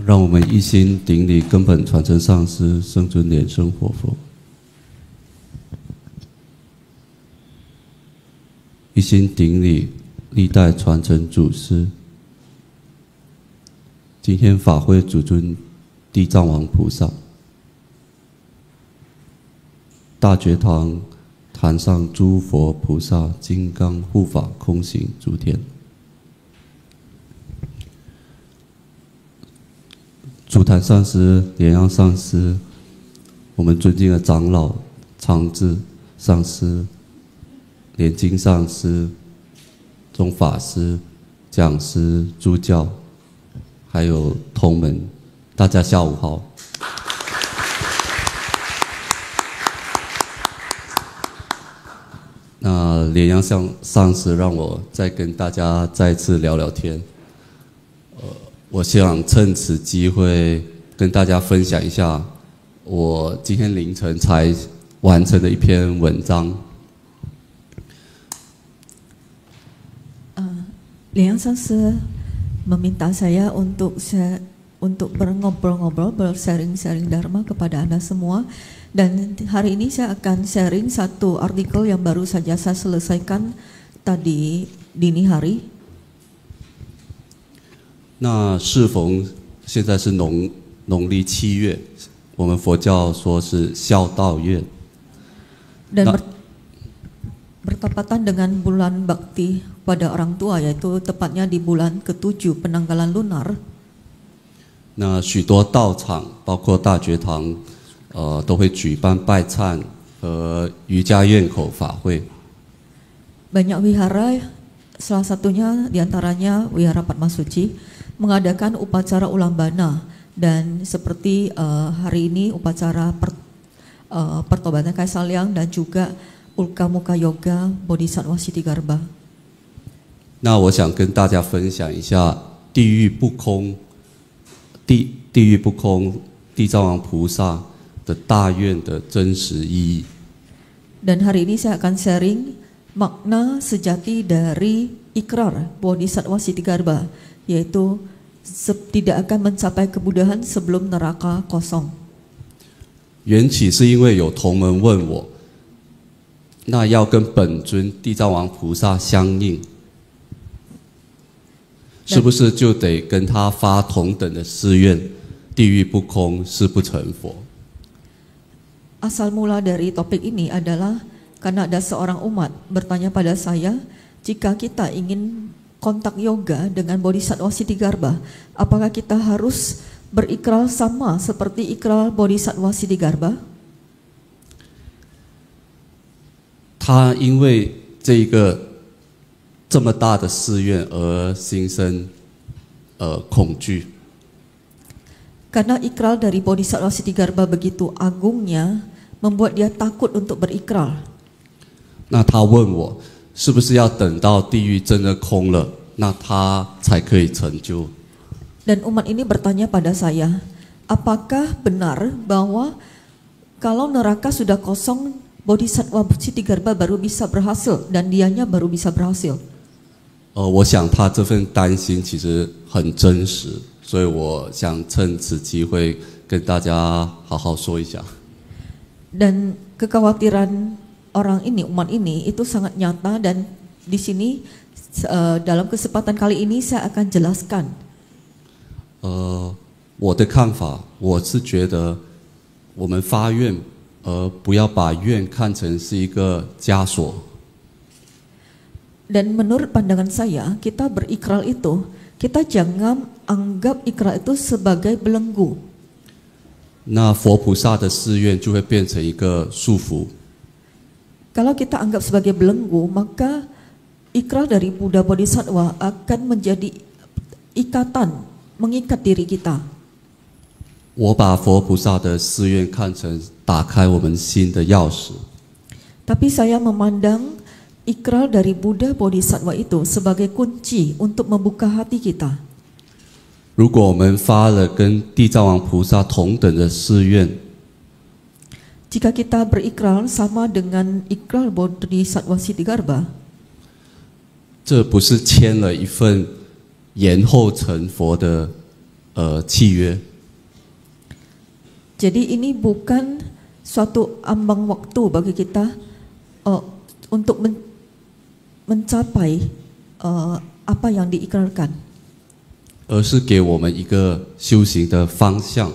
让我们一心顶礼根本传承上师圣尊莲生活佛，一心顶礼历代传承祖师。今天法会主尊地藏王菩萨，大觉堂坛上诸佛菩萨金刚护法空行诸天。主坛上师、莲阳上师，我们尊敬的长老长智上师、莲金上师、宗法师、讲师、诸教，还有同门，大家下午好。那莲阳上师让我再跟大家再次聊聊天。我想趁此机会跟大家分享一下我今天凌晨才完成的一篇文章。Liang Sangse meminta saya untuk berngobrol-ngobrol, bersharing-sharing Dharma kepada Anda semua. Dan hari ini saya akan sharing satu artikel yang baru saja saya selesaikan tadi dini hari. 那适逢现在是农历7月，我们佛教说是孝道月。Dan bertepatan dengan bulan bakti pada orang tua, yaitu tepatnya di bulan ke-7 penanggalan lunar. 那许多道场，包括大觉堂，都会举办拜忏和瑜伽院口法会。Banyak wihara, salah satunya diantaranya Wihara Padma Suci, mengadakan upacara ulambana, dan seperti hari ini upacara pertobatan Kaisalyang dan juga Ulka Muka Yoga Bodhisattva Siddhigarbha. 那我想跟大家分享一下地狱不空地藏王菩萨的大愿的真实意义。 Dan hari ini saya akan sharing makna sejati dari ikrar Bodhisattva Siddhigarbha, yaitu tidak akan mencapai kebudahan sebelum neraka kosong. 缘起是因为有同门问我，那要跟本尊地藏王菩萨相应，是不是就得跟他发同等的誓愿，地狱不空，誓不成佛？ Asal mula dari topik ini adalah karena ada seorang umat bertanya pada saya, jika kita ingin kontak yoga dengan Bodhisattva Siddhigarbha, apakah kita harus berikrar sama seperti ikrar Bodhisattva Siddhigarbha? 他因为这个这么大的誓愿而心生恐惧。 Karena ikrar dari Bodhisattva Siddhigarbha begitu agungnya, membuat dia takut untuk berikrar. 那他问我，是不是要等到地狱真的空了，那他才可以成就？ Dan umat ini bertanya pada saya, apakah benar bahwa kalau neraka sudah kosong, Bodhisattva Siddhigarbha baru bisa berhasil dan dianya baru bisa berhasil? 我想他这份担心其实很真实，所以我想趁此机会跟大家好好说一下。 Dan kekhawatiran orang ini, umat ini itu sangat nyata, dan di sini dalam kesempatan kali ini saya akan jelaskan. 我的看法，我是觉得我们发愿，不要把愿看成是一个枷锁。 Dan menurut pandangan saya, kita berikrar itu, kita jangan anggap ikrar itu sebagai belenggu. 那佛菩萨的誓愿就会变成一个束缚。 Kalau kita anggap sebagai belenggu, maka ikrar dari Buddha Bodhisattva akan menjadi ikatan, mengikat diri kita. 我把佛菩萨的誓愿看成打开我们心的钥匙。 Tapi saya memandang ikrar dari Buddha Bodhisattva itu sebagai kunci untuk membuka hati kita. 如果我们发了跟地藏王菩萨同等的誓愿， Jika kita berikrar sama dengan ikrar Bodhisattva Siddhigarbha, 这不是签了一份延后成佛的契约。 Jadi ini bukan suatu ambang waktu bagi kita untuk mencapai apa yang diikrarkan, 而是给我们一个修行的方向。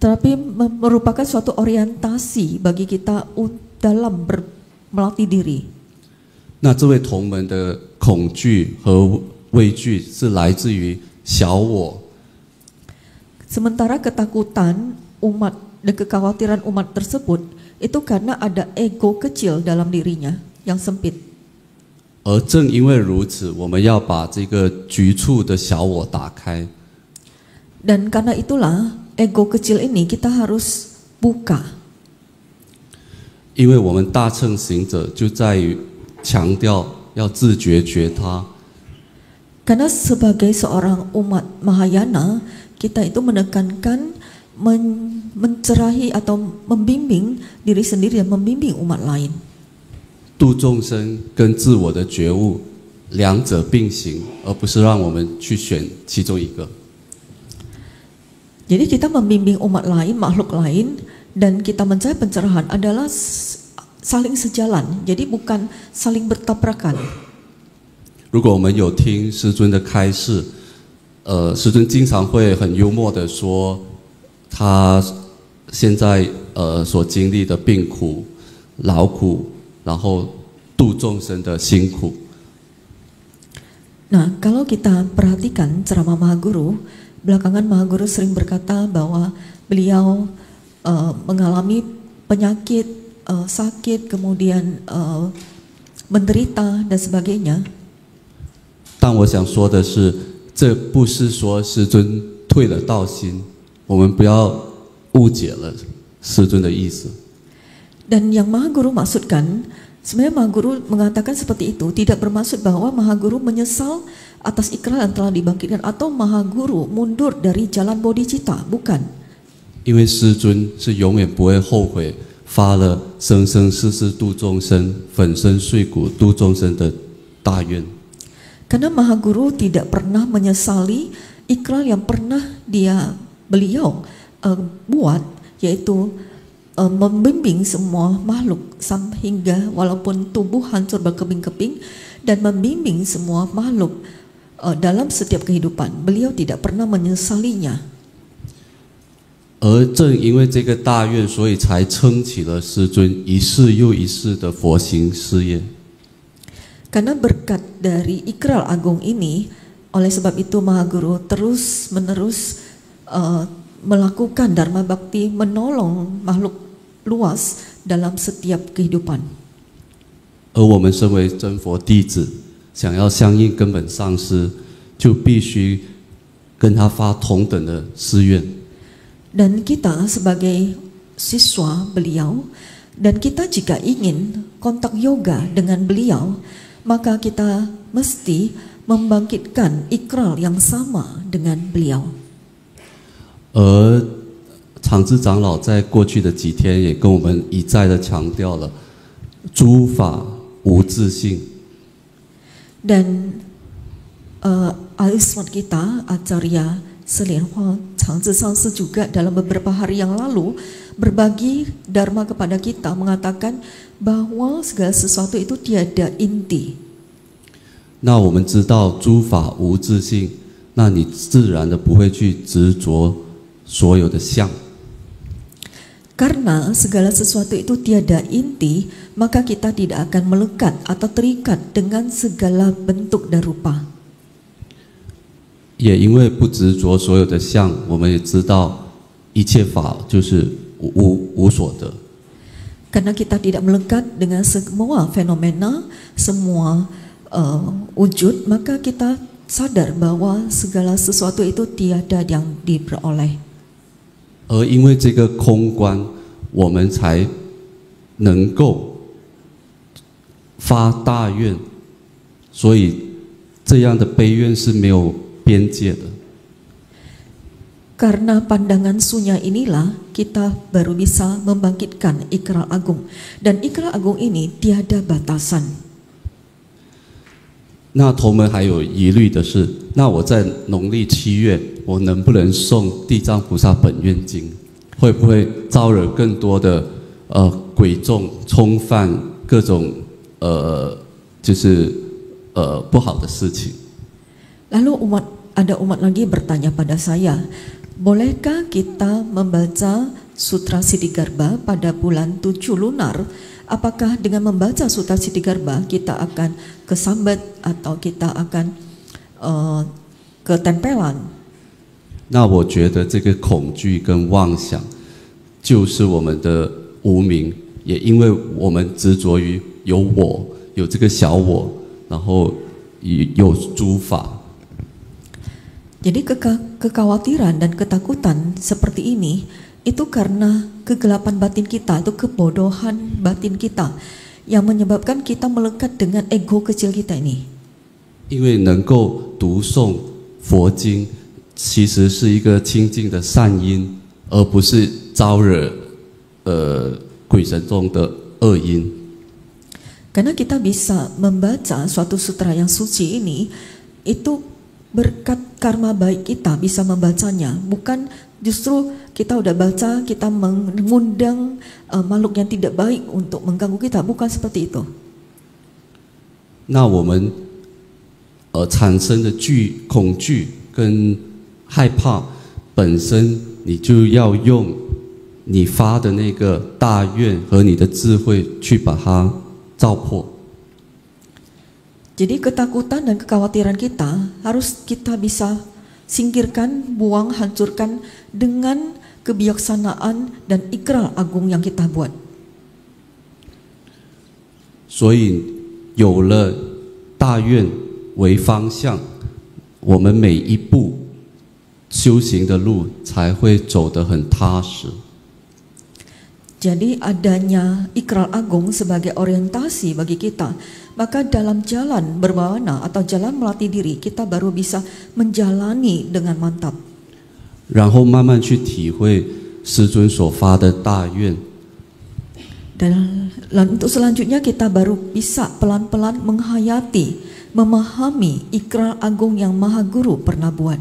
tetapi merupakan suatu orientasi bagi kita dalam melatih diri. 那这位同门的恐惧和畏惧是来自于小我， Sementara ketakutan umat dan kekhawatiran umat tersebut itu karena ada ego kecil dalam dirinya yang sempit. 而正因为如此，我们要把这个局促的小我打开。 Dan karena itulah ego kecil ini kita harus buka. 因为我们大乘行者就在于强调要自觉觉他， Karena sebagai seorang umat Mahayana, kita itu menekankan mencerahi atau membimbing diri sendiri dan membimbing umat lain. 度众生跟自我的觉悟两者并行，而不是让我们去选其中一个。 Jadi kita membimbing umat lain, makhluk lain, dan kita mencari pencerahan adalah saling sejalan. Jadi bukan saling bertabrakan. 如果我们有听师尊的开示，师尊经常会很幽默的说，他现在所经历的病苦、劳苦，然后度众生的辛苦。 Nah, kalau kita perhatikan ceramah Mahaguru, belakangan Mahaguru sering berkata bahwa beliau mengalami penyakit, sakit, kemudian menderita dan sebagainya. 但我想说的是，这不是说师尊退了道心，我们不要误解了师尊的意思。 Dan yang Mahaguru maksudkan, sebenarnya Mahaguru mengatakan seperti itu tidak bermaksud bahwa Mahaguru menyesal atas ikrar yang telah dibangkitkan atau Mahaguru mundur dari jalan bodhicitta, bukan. 因为师尊是永远不会后悔发了生生世世度众生、粉身碎骨度众生的大愿。 Karena Mahaguru tidak pernah menyesali ikrar yang pernah beliau buat, yaitu membimbing semua makhluk hingga walaupun tubuh hancur berkeping-keping dan membimbing semua makhluk dalam setiap kehidupan. Beliau tidak pernah menyesalinya. 而正因为这个大愿，所以才撑起了师尊一世又一世的佛行事业。 Karena berkat dari ikrar agung ini, oleh sebab itu Mahaguru terus-menerus melakukan Dharma Bakti, menolong makhluk luas dalam setiap kehidupan. 而我们身为真佛弟子，想要相应根本上师，就必须跟他发同等的誓愿。 Dan kita sebagai siswa beliau, dan kita jika ingin kontak yoga dengan beliau, maka kita mesti membangkitkan ikrar yang sama dengan beliau. 而常智长老在过去的几天也跟我们一再的强调了诸法无自性。 Dan Alismat kita, Acarya Selianhua Changzi Sangsi juga dalam beberapa hari yang lalu berbagi dharma kepada kita, mengatakan bahwa segala sesuatu itu tiada inti. 那我们知道诸法无自性，那你自然的不会去执着所有的相。 Karena segala sesuatu itu tiada inti, maka kita tidak akan melekat atau terikat dengan segala bentuk dan rupa. 也因为不执着所有的相，我们也知道一切法就是无所得。 Karena kita tidak melekat dengan semua fenomena, semua wujud, maka kita sadar bahwa segala sesuatu itu tiada yang diperoleh. 而因为这个空观，我们才能够发大愿，所以这样的悲愿是没有边界的。 Karena pandangan sunya inilah kita baru bisa membangkitkan ikrar agung, dan ikrar agung ini tiada batasan. 那同门还有疑虑的是，那我在农历7月，我能不能诵《地藏菩萨本愿经》？会不会招惹更多的鬼众冲犯各种不好的事情？ Lalu ada umat lagi bertanya pada saya, bolehkah kita membaca Sutra Siddhigarbha pada bulan 7 lunar? Apakah dengan membaca Sutra Siddhigarbha kita akan kesambat atau kita akan ketempelan? 那我觉得这个恐惧跟妄想，就是我们的无明，也因为我们执着于有我，有这个小我，然后有诸法。 Jadi kekhawatiran dan ketakutan seperti ini itu karena kegelapan batin kita, itu kebodohan batin kita yang menyebabkan kita melekat dengan ego kecil kita ini. 因为能够读诵佛经，其实是一个清净的善因，而不是招惹鬼神中的恶因。 Karena kita bisa membaca suatu sutra yang suci ini, itu berkat karma baik kita bisa membacanya, bukan justru kita udah baca kita mengundang makhluk yang tidak baik untuk mengganggu kita, bukan seperti itu. 那我们产生的恐惧跟害怕本身，你就要用你发的那个大愿和你的智慧去把它照破。 Jadi ketakutan dan kekhawatiran kita harus kita bisa singkirkan, buang, hancurkan dengan kebijaksanaan dan ikrar agung yang kita buat. 所以有了大愿为方向，我们每一步修行的路才会走得很踏实。 Jadi adanya ikrar agung sebagai orientasi bagi kita, maka dalam jalan berbawana atau jalan melatih diri kita baru bisa menjalani dengan mantap. 然后慢慢去体会师尊所发的大愿。 Dan untuk selanjutnya kita baru bisa pelan-pelan menghayati, memahami ikrar agung yang Maha Guru pernah buat.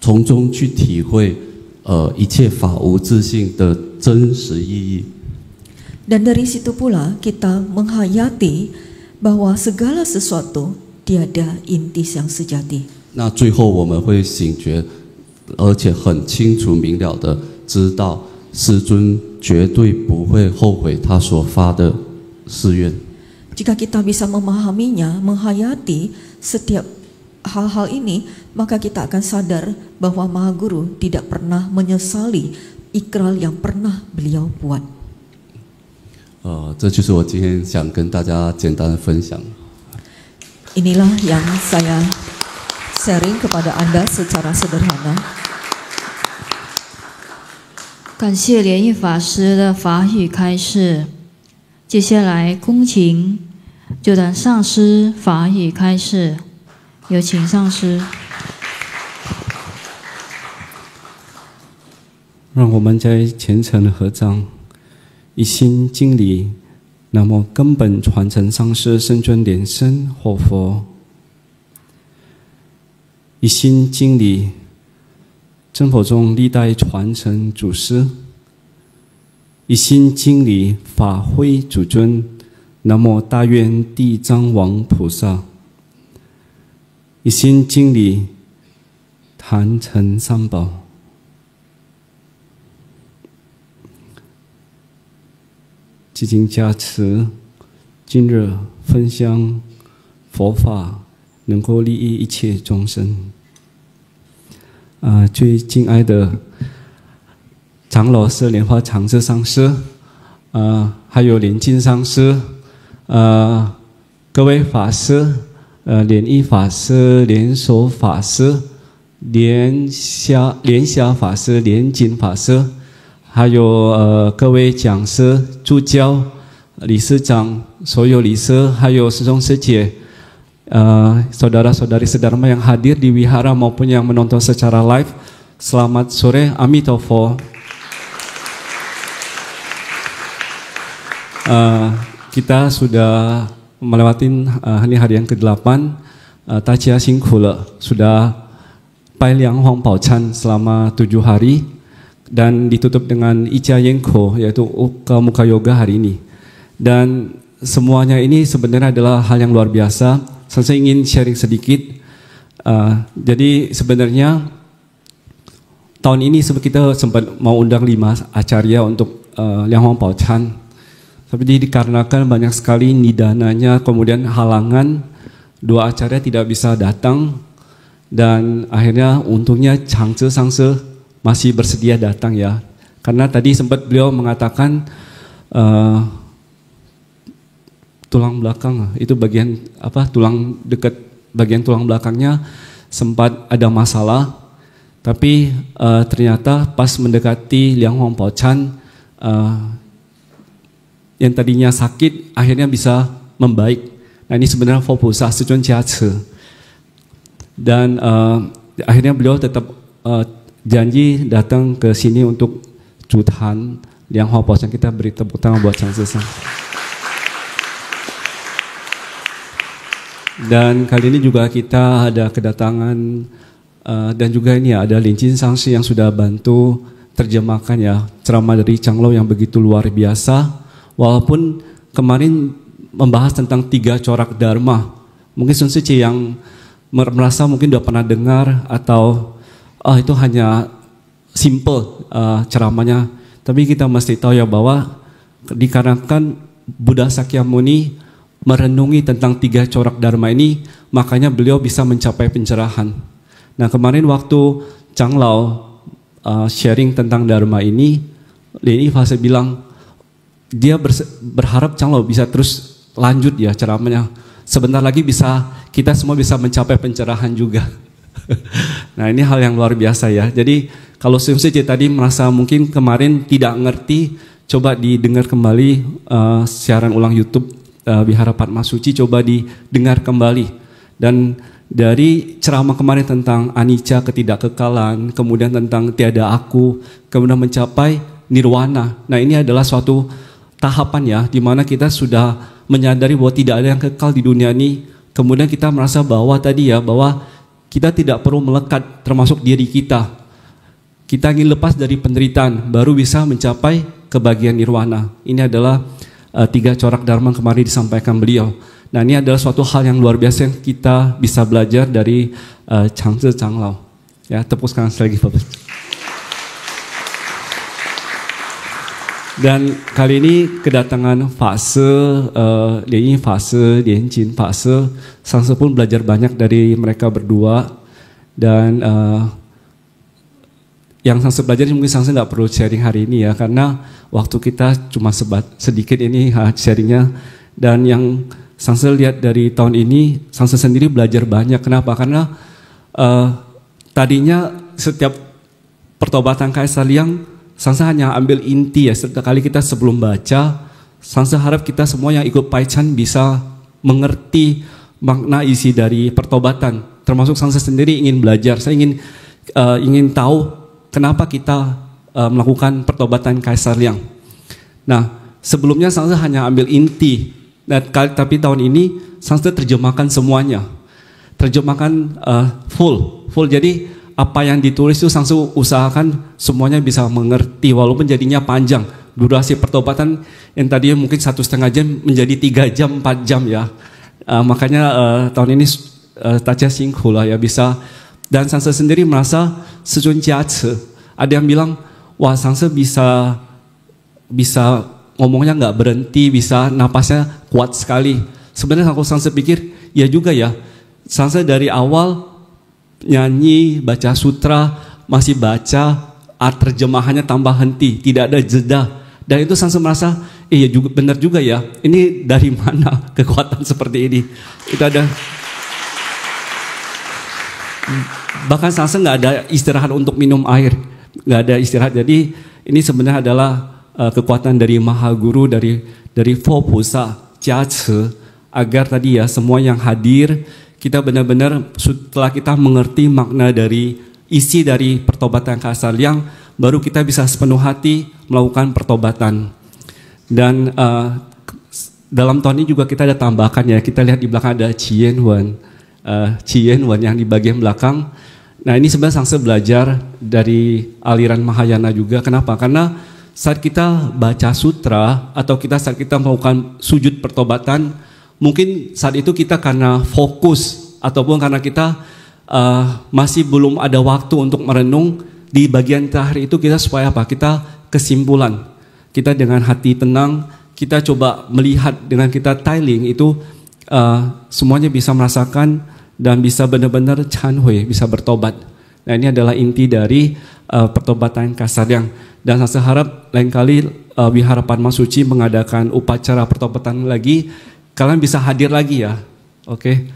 从中去体会一切法无自性的真实意义。 Dan dari situ pula kita menghayati bahwa segala sesuatu tiada inti yang sejati. 那最后我们会醒觉，而且很清楚明了的知道，师尊绝对不会后悔他所发的誓愿。 Jika kita bisa memahaminya, menghayati setiap hal-hal ini, maka kita akan sadar bahwa Maha Guru tidak pernah menyesali ikrar yang pernah beliau buat. 这就是我今天想跟大家简单的分享。 Inilah yang saya sharing kepada Anda secara sederhana. 感谢莲益法师的法语开示。接下来恭请九坛上师法语开示，有请上师。让我们在虔诚的合掌，一心敬礼。南无根本传承上师圣尊莲生活佛。一心敬礼真佛中历代传承祖师。一心敬礼法会主尊。南无大愿地藏王菩萨。一心敬礼坛城三宝。 积经加持，今日分享佛法，能够利益一切众生。最敬爱的长老是莲花常智上师，还有莲金上师，各位法师，莲益法师、莲手法师、莲霞法师、莲金法师。 还有各位讲师、助教、理事长、所有理事，还有师兄师姐，saudara-saudari sedharma yang hadir di wihara maupun yang menonton secara live, selamat sore, Amitofo. Kita sudah melewatin hari yang ke-8, Tachia Singkula sudah Pai Liang Huang Pao Chan selama 7 hari dan ditutup dengan Icha Yengko yaitu Muka Yoga hari ini. Dan semuanya ini sebenarnya adalah hal yang luar biasa. Saya ingin sharing sedikit. Jadi sebenarnya tahun ini kita sempat mau undang 5 acarya untuk Liang Huang Pao Chan. Tapi dikarenakan banyak sekali nidananya, kemudian halangan, 2 acarya tidak bisa datang. Dan akhirnya untungnya Changzhe Sangse masih bersedia datang ya. Karena tadi sempat beliau mengatakan tulang belakang itu bagian tulang dekat bagian tulang belakangnya sempat ada masalah. Tapi ternyata pas mendekati Liang Huang Pao Chan yang tadinya sakit akhirnya bisa membaik. Nah ini sebenarnya fokus Sichuan Jiace. Dan akhirnya beliau tetap janji datang ke sini untuk Jutan Liang Huang Pao Chan. Kita beri tepuk tangan buat Chang Zesang. Dan kali ini juga kita ada kedatangan dan juga ini ya, ada Lin Jin Sangsi yang sudah bantu terjemahkan ya ceramah dari Chang Lo yang begitu luar biasa. Walaupun kemarin membahas tentang 3 corak dharma, mungkin Sun Suci yang merasa mungkin sudah pernah dengar atau itu hanya simple ceramahnya. Tapi kita mesti tahu ya bahwa dikarenakan Buddha Sakyamuni merenungi tentang 3 corak dharma ini, makanya beliau bisa mencapai pencerahan. Nah kemarin waktu Chang Lao sharing tentang dharma ini, Leni Fase bilang dia berharap Chang Lao bisa terus lanjut ya ceramahnya. Sebentar lagi kita semua bisa mencapai pencerahan juga. Nah ini hal yang luar biasa ya. Jadi kalau Sumsiji tadi merasa mungkin kemarin tidak ngerti, coba didengar kembali siaran ulang YouTube Wihara Padma Suci, coba didengar kembali. Dan dari ceramah kemarin tentang anicca, ketidakkekalan, kemudian tentang tiada aku, kemudian mencapai nirwana. Nah ini adalah suatu tahapan ya, di mana kita sudah menyadari bahwa tidak ada yang kekal di dunia ini. Kemudian kita merasa bahwa tadi ya, bahwa kita tidak perlu melekat termasuk diri kita. Kita ingin lepas dari penderitaan, baru bisa mencapai kebahagiaan nirwana. Ini adalah 3 corak dharma yang kemarin disampaikan beliau. Nah ini adalah suatu hal yang luar biasa yang kita bisa belajar dari Changzhe Chang Lao. Ya, tepuk tangan sekali lagi Bapak. Dan kali ini kedatangan fase Lian Fase, Lian Jin Fase, Sangse pun belajar banyak dari mereka berdua. Dan yang Sangse belajar mungkin Sangse nggak perlu sharing hari ini ya, karena waktu kita cuma sedikit ini sharingnya. Dan yang Sangse lihat dari tahun ini, Sangse sendiri belajar banyak. Kenapa? Karena tadinya setiap pertobatan Kaisar Liang, Sangse hanya ambil inti ya, setiap kali kita sebelum baca, Sangse harap kita semua yang ikut Pai Chan bisa mengerti makna isi dari pertobatan. Termasuk Sangse sendiri ingin belajar, saya ingin tahu kenapa kita melakukan pertobatan Kaisar Liang. Nah, sebelumnya Sangse hanya ambil inti, tapi tahun ini Sangse terjemahkan semuanya, terjemahkan full. Jadi apa yang ditulis itu Sangse usahakan semuanya bisa mengerti, walaupun jadinya panjang. Durasi pertobatan yang tadinya mungkin 1,5 jam menjadi 3 jam, 4 jam ya. Makanya tahun ini Tachia Singku lah ya bisa. Dan Sangse sendiri merasa Sichuan Jiace. Ada yang bilang, wah Sangse bisa ngomongnya nggak berhenti, bisa napasnya kuat sekali. Sebenarnya kalau Sangse pikir, ya juga ya. Sangse dari awal nyanyi, baca sutra, masih baca, terjemahannya tambah henti, tidak ada jeda. Dan itu Sangse merasa, iya juga benar juga ya. Ini dari mana kekuatan seperti ini? Itu ada. Bahkan Sangse nggak ada istirahat untuk minum air, nggak ada istirahat. Jadi ini sebenarnya adalah kekuatan dari Maha Guru, dari Fopusa, Jiace, agar tadi ya semua yang hadir, kita benar-benar setelah kita mengerti makna dari isi dari pertobatan Kaisar Liang, baru kita bisa sepenuh hati melakukan pertobatan. Dan dalam tahun ini juga kita ada tambahkan ya, kita lihat di belakang ada Chien Wen yang di bagian belakang. Nah ini sebenarnya Sangse belajar dari aliran Mahayana juga. Kenapa? Karena saat kita baca sutra atau saat kita melakukan sujud pertobatan, mungkin saat itu kita karena fokus ataupun karena kita masih belum ada waktu untuk merenung. Di bagian terakhir itu kita supaya apa? Kita kesimpulan. Kita dengan hati tenang, kita coba melihat dengan kita tiling itu semuanya bisa merasakan dan bisa benar-benar chanhui, bisa bertobat. Nah ini adalah inti dari pertobatan Kasaryang. Dan saya harap lain kali Wihara Padma Suci mengadakan upacara pertobatan lagi, kalian bisa hadir lagi ya. Oke.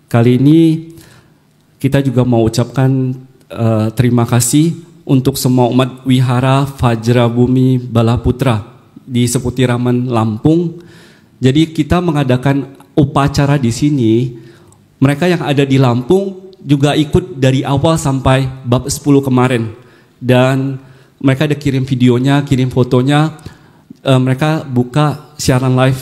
Kali ini kita juga mau ucapkan terima kasih untuk semua umat Wihara Fajra Bumi Balaputra di Seputiraman Lampung. Jadi kita mengadakan upacara di sini. Mereka yang ada di Lampung juga ikut dari awal sampai bab 10 kemarin. Dan mereka ada kirim videonya, kirim fotonya. Mereka buka siaran live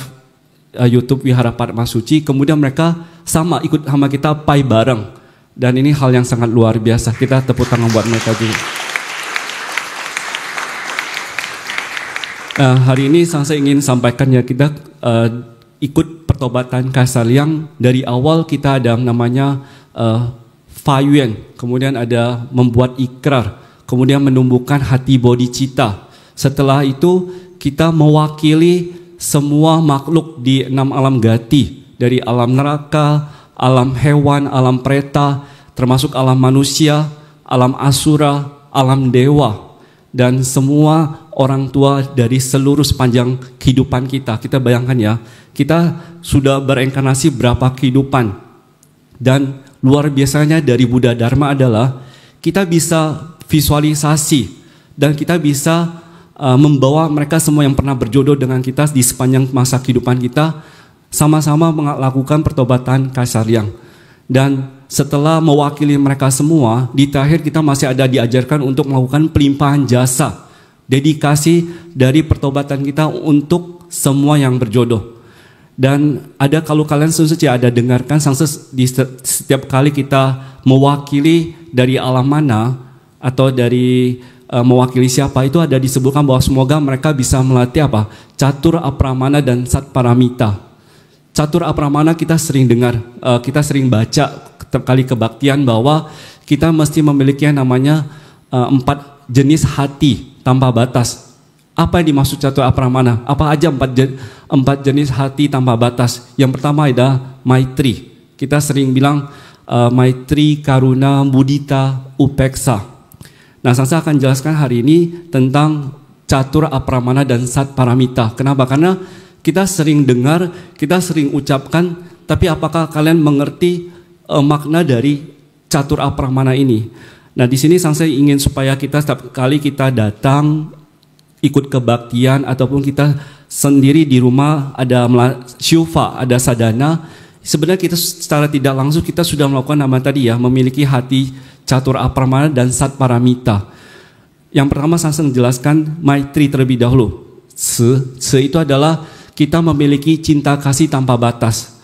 YouTube Wihara Padma Suci. Kemudian mereka sama ikut sama kita pai bareng. Dan ini hal yang sangat luar biasa. Kita tepuk tangan buat mereka juga. Hari ini saya ingin sampaikan ya, kita ikut pertobatan Kasaryang. Dari awal kita ada namanya Fayuan, kemudian ada membuat ikrar, kemudian menumbuhkan hati bodhicitta. Setelah itu kita mewakili semua makhluk di 6 alam gati, dari alam neraka, alam hewan, alam preta, termasuk alam manusia, alam asura, alam dewa, dan semua orang tua dari seluruh sepanjang kehidupan kita. Kita bayangkan ya, kita sudah berenkarnasi berapa kehidupan. Dan luar biasanya dari Buddha Dharma adalah kita bisa visualisasi dan kita bisa membawa mereka semua yang pernah berjodoh dengan kita di sepanjang masa kehidupan kita sama-sama melakukan pertobatan Kasaryang. Dan setelah mewakili mereka semua, di terakhir kita masih ada diajarkan untuk melakukan pelimpahan jasa, dedikasi dari pertobatan kita untuk semua yang berjodoh. Dan ada, kalau kalian saja ada dengarkan di setiap kali kita mewakili dari alam mana atau dari mewakili siapa, itu ada disebutkan bahwa semoga mereka bisa melatih apa? Catur Apramana dan Satparamita. Catur Apramana kita sering dengar, kita sering baca kali kebaktian bahwa kita mesti memiliki yang namanya 4 jenis hati tanpa batas. Apa yang dimaksud Catur Apramana? Apa aja 4 jenis hati tanpa batas? Yang pertama ada Maitri. Kita sering bilang Maitri, Karuna, Mudita, Upeksa. Nah, saya akan jelaskan hari ini tentang Catur Apramana dan Satparamita. Kenapa? Karena kita sering dengar, kita sering ucapkan, tapi apakah kalian mengerti makna dari Catur Apramana ini? Nah, di sini saya ingin supaya kita setiap kali kita datang ikut kebaktian ataupun kita sendiri di rumah ada syufa, ada sadhana, sebenarnya kita secara tidak langsung kita sudah melakukan nama tadi ya, memiliki hati Catur Apramana dan Satparamita. Yang pertama saya menjelaskan Maitri terlebih dahulu. Se itu adalah kita memiliki cinta kasih tanpa batas.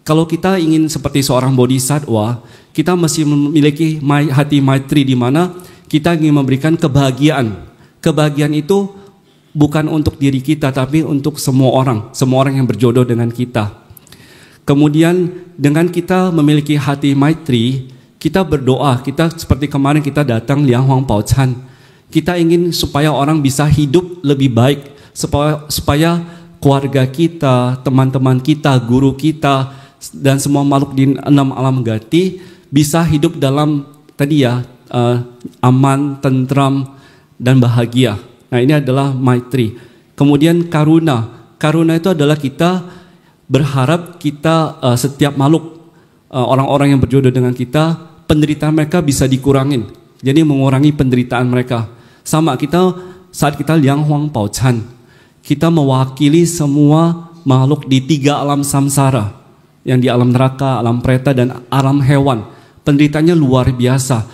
Kalau kita ingin seperti seorang bodhisattva, kita mesti memiliki hati Maitri, di mana kita ingin memberikan kebahagiaan. Kebahagiaan itu bukan untuk diri kita, tapi untuk semua orang yang berjodoh dengan kita. Kemudian dengan kita memiliki hati Maitri, kita berdoa, kita seperti kemarin kita datang Liang Huang Pao Chan. Kita ingin supaya orang bisa hidup lebih baik, supaya keluarga kita, teman-teman kita, guru kita, dan semua makhluk di 6 alam gati bisa hidup dalam tadi ya, aman, tentram, dan bahagia. Nah, ini adalah Maitri. Kemudian Karuna. Karuna itu adalah kita berharap kita setiap makhluk, orang-orang yang berjodoh dengan kita, penderitaan mereka bisa dikurangin. Jadi mengurangi penderitaan mereka. Sama kita saat kita Liang Huang Pao Chan, kita mewakili semua makhluk di 3 alam samsara, yang di alam neraka, alam preta, dan alam hewan. Penderitaannya luar biasa.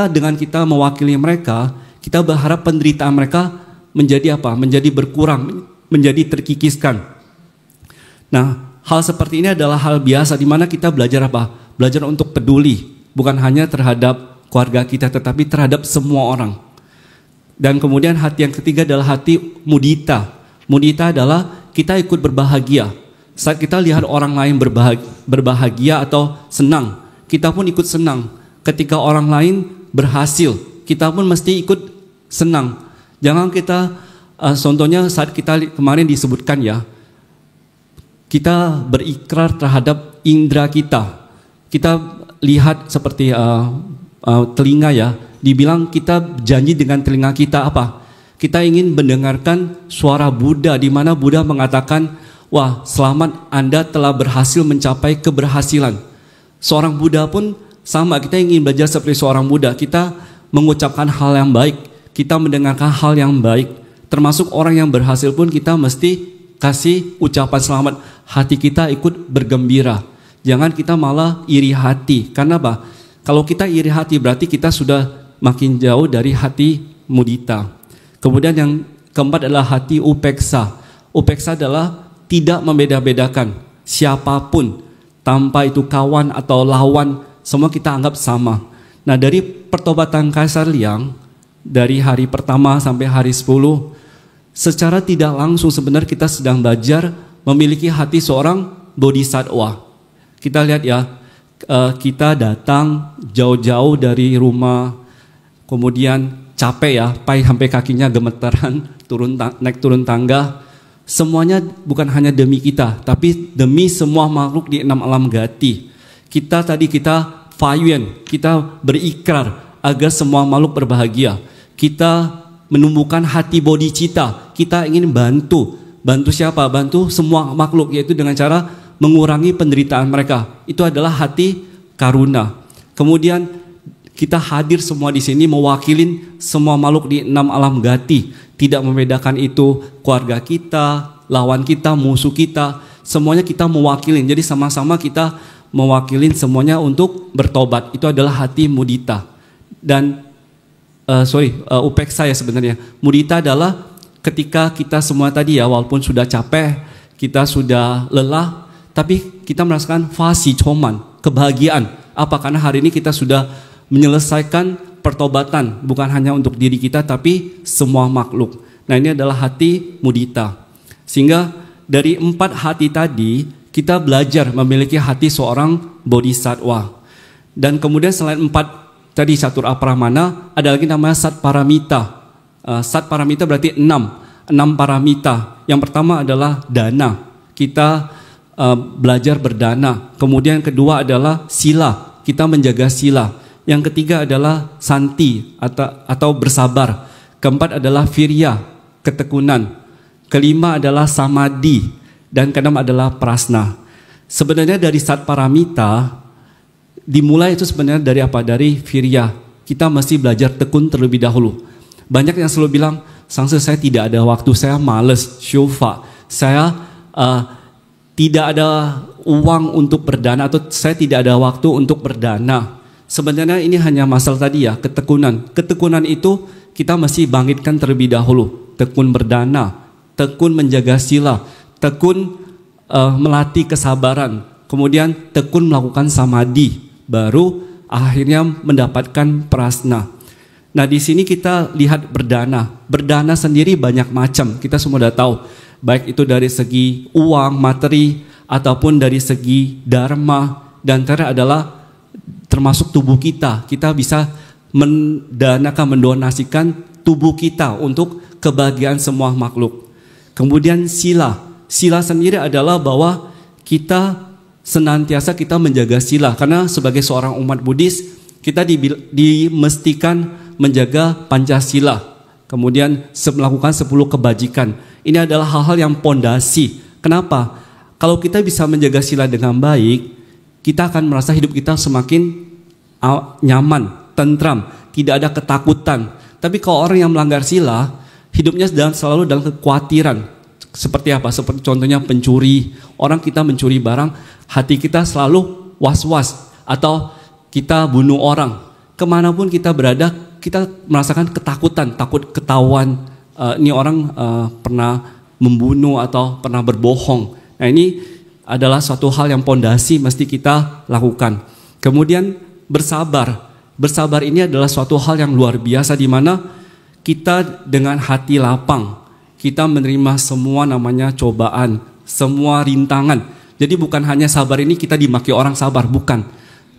Dengan kita mewakili mereka, kita berharap penderitaan mereka menjadi apa? Menjadi berkurang, menjadi terkikiskan. Nah, hal seperti ini adalah hal biasa di mana kita belajar apa? Belajar untuk peduli, bukan hanya terhadap keluarga kita, tetapi terhadap semua orang. Dan kemudian hati yang ketiga adalah hati mudita. Mudita adalah kita ikut berbahagia. Saat kita lihat orang lain berbahagia atau senang, kita pun ikut senang. Ketika orang lain berhasil, kita pun mesti ikut senang. Jangan kita, contohnya saat kita kemarin disebutkan ya, kita berikrar terhadap indera kita. Kita lihat seperti telinga ya, dibilang kita janji dengan telinga kita apa? Kita ingin mendengarkan suara Buddha, di mana Buddha mengatakan, wah, selamat, Anda telah berhasil mencapai keberhasilan. Seorang Buddha pun sama, kita ingin belajar seperti seorang Buddha. Kita mengucapkan hal yang baik, kita mendengarkan hal yang baik. Termasuk orang yang berhasil pun kita mesti kasih ucapan selamat. Hati kita ikut bergembira. Jangan kita malah iri hati. Karena apa? Kalau kita iri hati berarti kita sudah makin jauh dari hati mudita. Kemudian yang keempat adalah hati upeksa. Upeksa adalah tidak membeda-bedakan siapapun, tanpa itu kawan atau lawan, semua kita anggap sama. Nah, dari pertobatan Kaisar Liang, dari hari pertama sampai hari 10, secara tidak langsung sebenarnya kita sedang belajar memiliki hati seorang bodhisattva. Kita lihat ya, kita datang jauh-jauh dari rumah, kemudian capek ya, sampai kakinya gemetaran, naik turun tangga. Semuanya bukan hanya demi kita, tapi demi semua makhluk di 6 alam gati. Kita fayuan, kita berikrar agar semua makhluk berbahagia. Kita menumbuhkan hati bodhicitta. Kita ingin bantu siapa? Bantu semua makhluk, yaitu dengan cara mengurangi penderitaan mereka. Itu adalah hati karuna. Kemudian kita hadir semua di sini mewakilin semua makhluk di 6 alam gati. Tidak membedakan itu keluarga kita, lawan kita, musuh kita, semuanya kita mewakilin. Jadi sama-sama kita mewakilin semuanya untuk bertobat. Itu adalah hati mudita. Dan upeksa ya sebenarnya. Mudita adalah ketika kita semua tadi ya, walaupun sudah capek, kita sudah lelah, tapi kita merasakan fasi coman, kebahagiaan. Apa? Karena hari ini kita sudah menyelesaikan pertobatan, bukan hanya untuk diri kita tapi semua makhluk. Nah, ini adalah hati mudita. Sehingga dari 4 hati tadi kita belajar memiliki hati seorang bodhisattva. Dan kemudian selain 4 tadi catur apramana, ada lagi namanya sat paramita. Sat paramita berarti 6 paramita. Yang pertama adalah dana. Kita belajar berdana. Kemudian kedua adalah sila. Kita menjaga sila. Yang ketiga adalah santi atau bersabar. Keempat adalah virya, ketekunan. Kelima adalah samadhi. Dan keenam adalah prasna. Sebenarnya dari sat paramita dimulai itu sebenarnya dari apa? Dari virya. Kita mesti belajar tekun terlebih dahulu. Banyak yang selalu bilang, Sangse, saya tidak ada waktu, saya malas, syufa, saya tidak ada uang untuk berdana, atau saya tidak ada waktu untuk berdana. Sebenarnya ini hanya masalah tadi ya, ketekunan. Ketekunan itu kita mesti bangkitkan terlebih dahulu. Tekun berdana, tekun menjaga sila, tekun melatih kesabaran, kemudian tekun melakukan samadhi, baru akhirnya mendapatkan prasna. Nah, di sini kita lihat berdana. Berdana sendiri banyak macam, kita semua sudah tahu. Baik itu dari segi uang, materi, ataupun dari segi dharma. Dan terakhir adalah termasuk tubuh kita. Kita bisa mendonasikan tubuh kita untuk kebahagiaan semua makhluk. Kemudian sila. Sila sendiri adalah bahwa kita senantiasa kita menjaga sila. Karena sebagai seorang umat Buddhis, kita dimestikan menjaga Pancasila. Kemudian melakukan 10 kebajikan. Ini adalah hal-hal yang pondasi. Kenapa? Kalau kita bisa menjaga sila dengan baik, kita akan merasa hidup kita semakin nyaman, tentram, tidak ada ketakutan. Tapi kalau orang yang melanggar sila, hidupnya selalu dalam kekhawatiran. Seperti apa? Seperti contohnya pencuri. Orang kita mencuri barang, hati kita selalu was-was. Atau kita bunuh orang. Kemanapun kita berada, kita merasakan ketakutan, takut ketahuan. Ini orang pernah membunuh atau pernah berbohong. Nah, ini adalah suatu hal yang pondasi mesti kita lakukan. Kemudian bersabar. Bersabar ini adalah suatu hal yang luar biasa di mana kita dengan hati lapang, kita menerima semua namanya cobaan, semua rintangan. Jadi bukan hanya sabar ini kita dimaki orang sabar, bukan.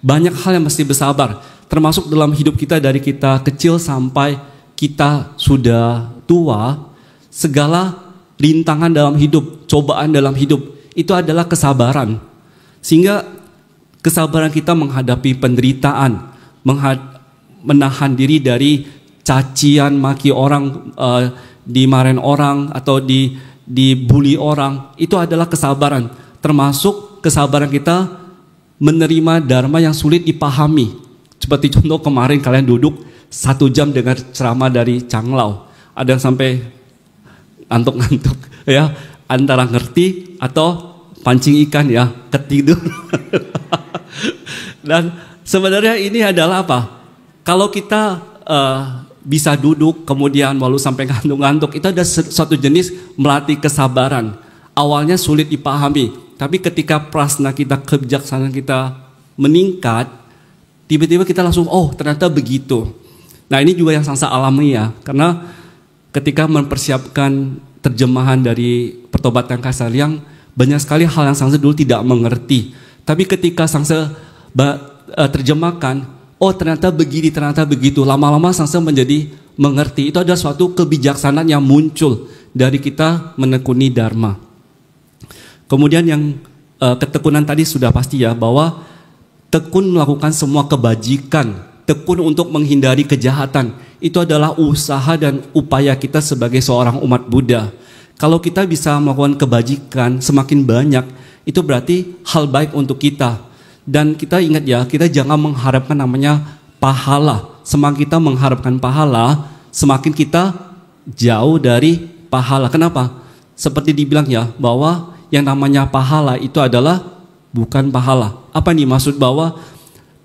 Banyak hal yang mesti bersabar, termasuk dalam hidup kita dari kita kecil sampai kita sudah tua, segala rintangan dalam hidup, cobaan dalam hidup, itu adalah kesabaran. Sehingga kesabaran kita menghadapi penderitaan, menahan diri dari cacian, maki orang, dimarahin orang atau dibully orang, itu adalah kesabaran. Termasuk kesabaran kita menerima dharma yang sulit dipahami. Seperti contoh kemarin kalian duduk 1 jam dengar ceramah dari Changlau, ada yang sampai ngantuk-ngantuk ya, antara ngerti atau pancing ikan ya, ketidur. Dan sebenarnya ini adalah apa? Kalau kita bisa duduk kemudian walau sampai ngantuk-ngantuk, itu ada suatu jenis melatih kesabaran. Awalnya sulit dipahami, tapi ketika prasna kita, kebijaksanaan kita meningkat, tiba-tiba kita langsung, oh ternyata begitu. Nah ini juga yang Sangsa alami ya, karena ketika mempersiapkan terjemahan dari Pertobatan Kasariang, banyak sekali hal yang Sangsa dulu tidak mengerti. Tapi ketika Sangsa terjemahkan, oh ternyata begini, ternyata begitu. Lama-lama Sangsa menjadi mengerti. Itu adalah suatu kebijaksanaan yang muncul dari kita menekuni Dharma. Kemudian yang ketekunan tadi sudah pasti ya, bahwa tekun melakukan semua kebajikan, tekun untuk menghindari kejahatan. Itu adalah usaha dan upaya kita sebagai seorang umat Buddha. Kalau kita bisa melakukan kebajikan semakin banyak, itu berarti hal baik untuk kita. Dan kita ingat ya, kita jangan mengharapkan namanya pahala. Semakin kita mengharapkan pahala, semakin kita jauh dari pahala. Kenapa? Seperti dibilang ya, bahwa yang namanya pahala itu adalah bukan pahala. Apa nih maksud? Bahwa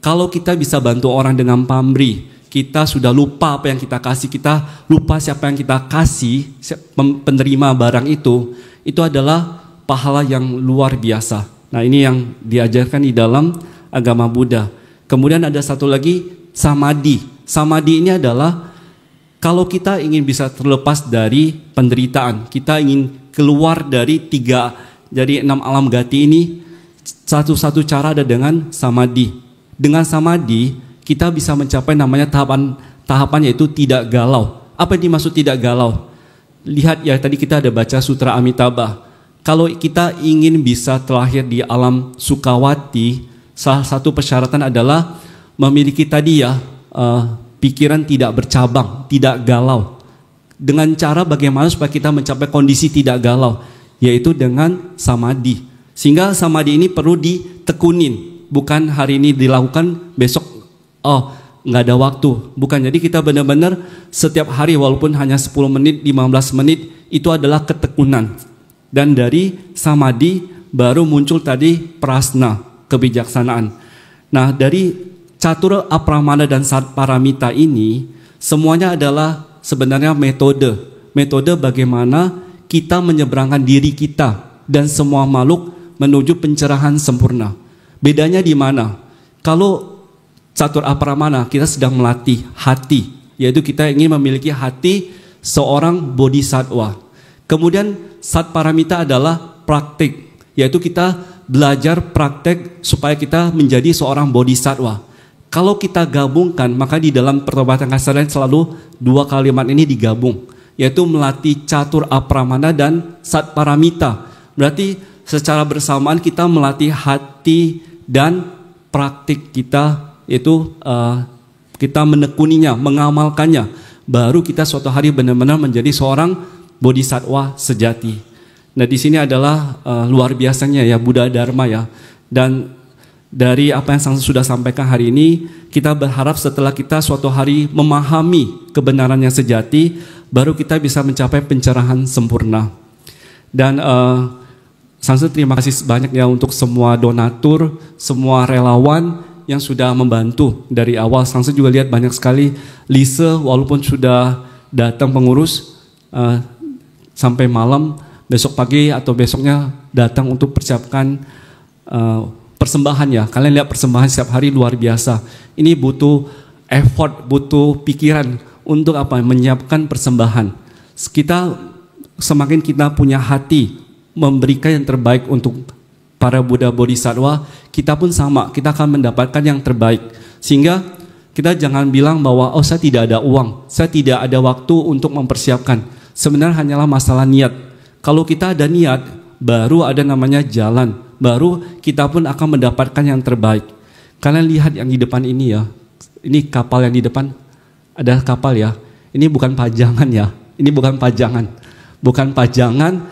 kalau kita bisa bantu orang dengan pamrih, kita sudah lupa apa yang kita kasih, kita lupa siapa yang kita kasih, penerima barang itu adalah pahala yang luar biasa. Nah ini yang diajarkan di dalam agama Buddha. Kemudian ada satu lagi, samadhi. Samadhi ini adalah kalau kita ingin bisa terlepas dari penderitaan, kita ingin keluar dari 6 alam gati ini, satu-satu cara ada dengan samadhi. Dengan samadhi kita bisa mencapai namanya tahapan yaitu tidak galau. Apa yang dimaksud tidak galau? Lihat ya, tadi kita ada baca Sutra Amitabha. Kalau kita ingin bisa terlahir di alam Sukawati, salah satu persyaratan adalah memiliki tadi ya, pikiran tidak bercabang, tidak galau. Dengan cara bagaimana supaya kita mencapai kondisi tidak galau, yaitu dengan samadhi. Sehingga samadhi ini perlu ditekunin. Bukan hari ini dilakukan, besok nggak ada waktu. Bukan, jadi kita benar-benar setiap hari walaupun hanya 10 menit, 15 menit, itu adalah ketekunan. Dan dari samadhi baru muncul tadi prasna, kebijaksanaan. Nah dari catur apramana dan satparamita ini, semuanya adalah sebenarnya metode bagaimana kita menyeberangkan diri kita dan semua makhluk menuju pencerahan sempurna. Bedanya di mana? Kalau catur apramana kita sedang melatih hati, yaitu kita ingin memiliki hati seorang bodhisattva. Kemudian satparamita adalah praktik, yaitu kita belajar praktek supaya kita menjadi seorang bodhisattva. Kalau kita gabungkan, maka di dalam Pertobatan Kasariang selalu 2 kalimat ini digabung, yaitu melatih catur apramana dan satparamita. Berarti secara bersamaan kita melatih hati dan praktik kita, yaitu kita menekuninya, mengamalkannya, baru kita suatu hari benar-benar menjadi seorang bodhisattva sejati. Nah di sini adalah luar biasanya ya Buddha Dharma ya. Dan dari apa yang saya sudah sampaikan hari ini, kita berharap setelah kita suatu hari memahami kebenaran yang sejati, baru kita bisa mencapai pencerahan sempurna. Dan Sanse terima kasih banyak ya untuk semua donatur, semua relawan yang sudah membantu dari awal. Sanse juga lihat banyak sekali Lisa walaupun sudah datang pengurus sampai malam, besok pagi atau besoknya datang untuk persiapkan persembahan ya. Kalian lihat persembahan setiap hari luar biasa. Ini butuh effort, butuh pikiran untuk apa? Menyiapkan persembahan. Semakin kita punya hati memberikan yang terbaik untuk para Buddha Bodhisattva, kita pun sama, kita akan mendapatkan yang terbaik. Sehingga kita jangan bilang bahwa saya tidak ada uang, saya tidak ada waktu untuk mempersiapkan. Sebenarnya hanyalah masalah niat. Kalau kita ada niat, baru ada namanya jalan, baru kita pun akan mendapatkan yang terbaik. Kalian lihat yang di depan ini ya, ini kapal yang di depan, ada kapal ya, ini bukan pajangan ya, ini bukan pajangan, bukan pajangan.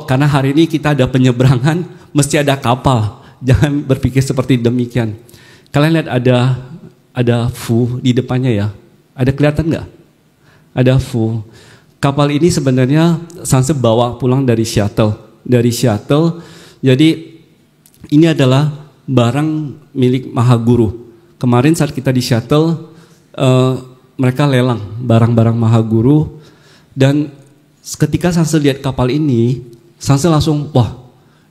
Karena hari ini kita ada penyeberangan, mesti ada kapal. Jangan berpikir seperti demikian. Kalian lihat ada Fu di depannya ya. Ada kelihatan nggak? Ada Fu. Kapal ini sebenarnya Sanse bawa pulang dari Seattle. Jadi ini adalah barang milik Mahaguru. Kemarin saat kita di Seattle, mereka lelang barang-barang Mahaguru, dan ketika Sanse lihat kapal ini, Sanse langsung, wah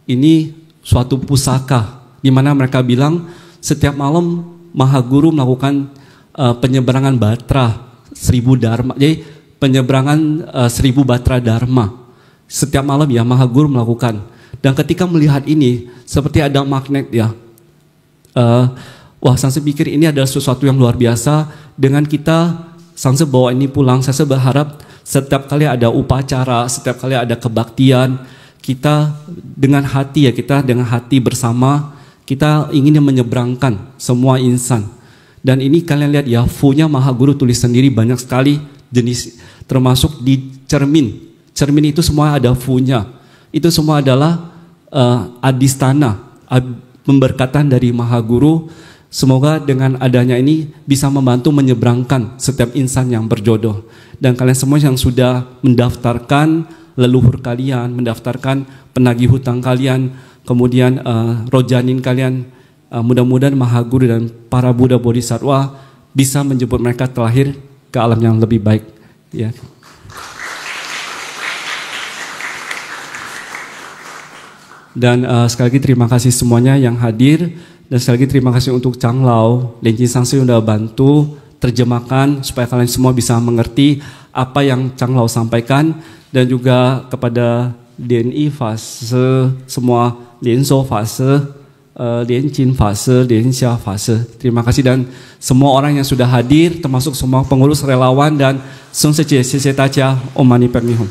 ini suatu pusaka, di mana mereka bilang setiap malam Mahaguru melakukan penyeberangan batra 1000 dharma, jadi penyeberangan 1000 batra dharma setiap malam ya Mahaguru melakukan. Dan ketika melihat ini seperti ada magnet ya, wah Sanse pikir ini adalah sesuatu yang luar biasa. Dengan kita Sanse bawa ini pulang, Sanse berharap setiap kali ada upacara, setiap kali ada kebaktian, kita dengan hati ya, kita dengan hati bersama, kita ingin menyeberangkan semua insan. Dan ini kalian lihat ya, Fu-nya Mahaguru tulis sendiri banyak sekali jenis, termasuk di cermin. Cermin itu semua ada Fu-nya. Itu semua adalah adistana, pemberkatan dari Mahaguru. Semoga dengan adanya ini bisa membantu menyeberangkan setiap insan yang berjodoh. Dan kalian semua yang sudah mendaftarkan leluhur kalian, mendaftarkan penagih hutang kalian, kemudian rojanin kalian, mudah-mudahan Mahaguru dan para Buddha Bodhisattva bisa menjemput mereka terlahir ke alam yang lebih baik. Ya. Dan sekali lagi terima kasih semuanya yang hadir, dan sekali lagi terima kasih untuk Changlao, Lenjin Sanse yang sudah bantu terjemahkan supaya kalian semua bisa mengerti apa yang Changlao sampaikan, dan juga kepada DNI Fase, semua Lianso Fase, Lianjin Fase, Lianxia Fase. Terima kasih, dan semua orang yang sudah hadir termasuk semua pengurus relawan, dan Song Seje, Xie Xie Dajia, Om Mani Padme Hum.